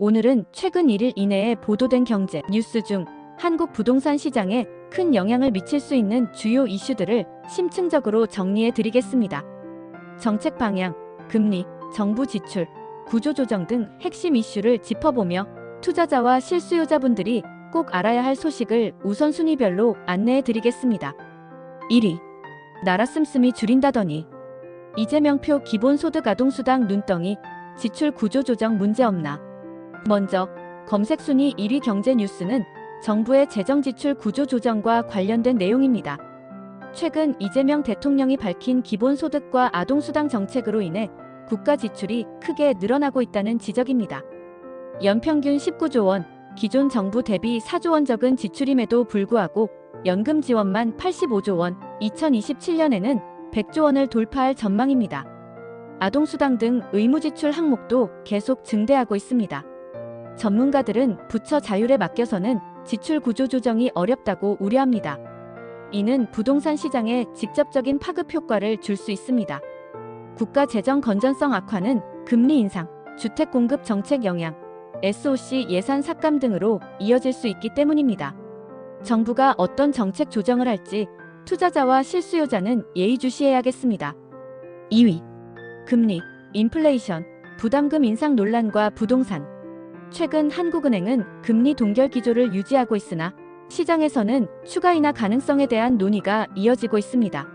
오늘은 최근 1일 이내에 보도된 경제 뉴스 중 한국 부동산 시장에 큰 영향을 미칠 수 있는 주요 이슈들을 심층적으로 정리해 드리겠습니다. 정책 방향, 금리, 정부 지출, 구조조정 등 핵심 이슈를 짚어보며 투자자와 실수요자분들이 꼭 알아야 할 소식을 우선순위별로 안내해 드리겠습니다. 1위. 나라 씀씀이 줄인다더니 이재명표 기본소득 아동수당 눈덩이 지출 구조조정 문제없나. 먼저 검색 순위 1위 경제 뉴스는 정부의 재정지출 구조조정과 관련된 내용입니다. 최근 이재명 대통령이 밝힌 기본소득과 아동수당 정책으로 인해 국가 지출이 크게 늘어나고 있다는 지적입니다. 연평균 19조 원, 기존 정부 대비 4조 원 적은 지출임에도 불구하고 연금 지원만 85조 원, 2027년에는 100조 원을 돌파할 전망입니다. 아동수당 등 의무지출 항목도 계속 증대하고 있습니다. 전문가들은 부처 자율에 맡겨서는 지출 구조 조정이 어렵다고 우려합니다. 이는 부동산 시장에 직접적인 파급 효과를 줄 수 있습니다. 국가 재정 건전성 악화는 금리 인상, 주택 공급 정책 영향, SOC 예산 삭감 등으로 이어질 수 있기 때문입니다. 정부가 어떤 정책 조정을 할지 투자자와 실수요자는 예의주시해야겠습니다. 2위. 금리, 인플레이션, 부담금 인상 논란과 부동산. 최근 한국은행은 금리 동결 기조를 유지하고 있으나 시장에서는 추가 인하 가능성에 대한 논의가 이어지고 있습니다.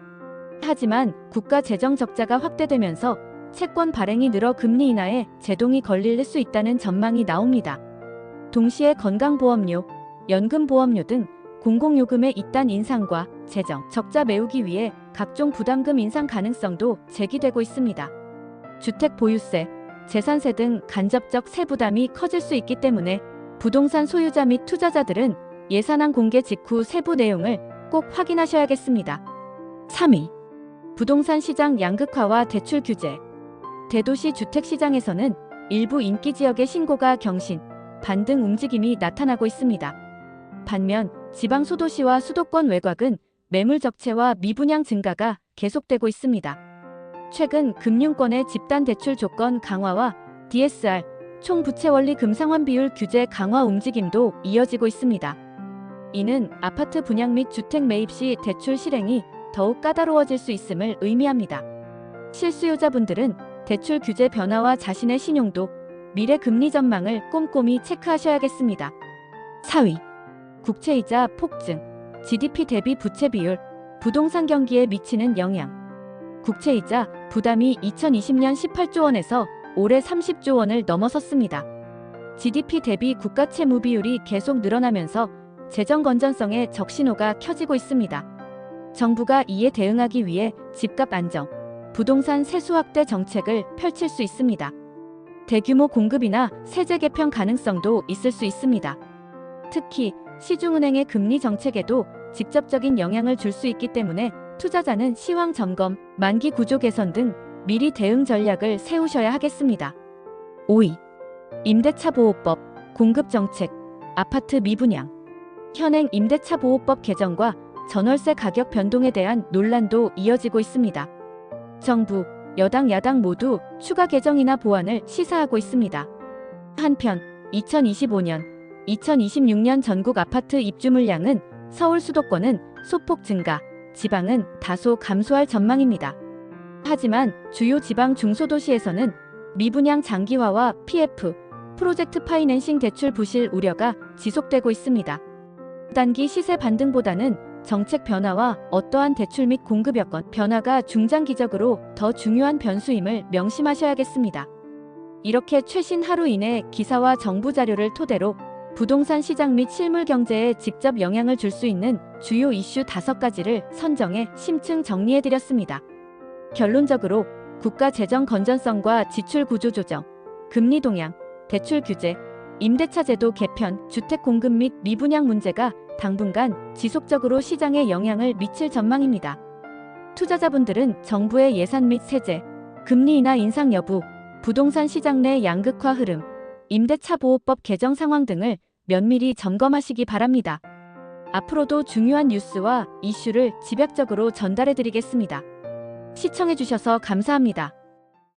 하지만 국가 재정 적자가 확대되면서 채권 발행이 늘어 금리 인하에 제동이 걸릴 수 있다는 전망이 나옵니다. 동시에 건강보험료, 연금보험료 등 공공요금의 이단 인상과 재정 적자 메우기 위해 각종 부담금 인상 가능성도 제기되고 있습니다. 주택 보유세, 재산세 등 간접적 세 부담이 커질 수 있기 때문에 부동산 소유자 및 투자자들은 예산안 공개 직후 세부 내용을 꼭 확인하셔야겠습니다. 3위. 부동산 시장 양극화와 대출 규제. 대도시 주택시장에서는 일부 인기 지역의 신고가 경신, 반등 움직임이 나타나고 있습니다. 반면 지방 소도시와 수도권 외곽은 매물 적체와 미분양 증가가 계속되고 있습니다. 최근 금융권의 집단 대출 조건 강화와 DSR, 총부채원리 금상환 비율 규제 강화 움직임도 이어지고 있습니다. 이는 아파트 분양 및 주택 매입 시 대출 실행이 더욱 까다로워질 수 있음을 의미합니다. 실수요자분들은 대출 규제 변화와 자신의 신용도, 미래 금리 전망을 꼼꼼히 체크하셔야겠습니다. 4위. 국채이자 폭증, GDP 대비 부채 비율, 부동산 경기에 미치는 영향. 국채이자 부담이 2020년 18조 원에서 올해 30조 원을 넘어섰습니다. GDP 대비 국가 채무 비율이 계속 늘어나면서 재정 건전성에 적신호가 켜지고 있습니다. 정부가 이에 대응하기 위해 집값 안정, 부동산 세수 확대 정책을 펼칠 수 있습니다. 대규모 공급이나 세제 개편 가능성도 있을 수 있습니다. 특히 시중은행의 금리 정책에도 직접적인 영향을 줄 수 있기 때문에 투자자는 시황 점검, 만기 구조 개선 등 미리 대응 전략을 세우셔야 하겠습니다. 5위. 임대차 보호법, 공급 정책, 아파트 미분양. 현행 임대차 보호법 개정과 전월세 가격 변동에 대한 논란도 이어지고 있습니다. 정부, 여당, 야당 모두 추가 개정이나 보완을 시사하고 있습니다. 한편 2025년, 2026년 전국 아파트 입주 물량은 서울 수도권은 소폭 증가, 지방은 다소 감소할 전망입니다. 하지만 주요 지방 중소도시에서는 미분양 장기화와 PF, 프로젝트 파이낸싱 대출 부실 우려가 지속되고 있습니다. 단기 시세 반등보다는 정책 변화와 어떠한 대출 및 공급 여건 변화가 중장기적으로 더 중요한 변수임을 명심하셔야겠습니다. 이렇게 최신 하루 이내 기사와 정부 자료를 토대로 부동산 시장 및 실물 경제에 직접 영향을 줄 수 있는 주요 이슈 5가지를 선정해 심층 정리해드렸습니다. 결론적으로 국가 재정 건전성과 지출 구조 조정, 금리 동향, 대출 규제, 임대차 제도 개편, 주택 공급 및 미분양 문제가 당분간 지속적으로 시장에 영향을 미칠 전망입니다. 투자자분들은 정부의 예산 및 세제, 금리 인하 인상 여부, 부동산 시장 내 양극화 흐름, 임대차 보호법 개정 상황 등을 면밀히 점검하시기 바랍니다. 앞으로도 중요한 뉴스와 이슈를 집약적으로 전달해드리겠습니다. 시청해주셔서 감사합니다.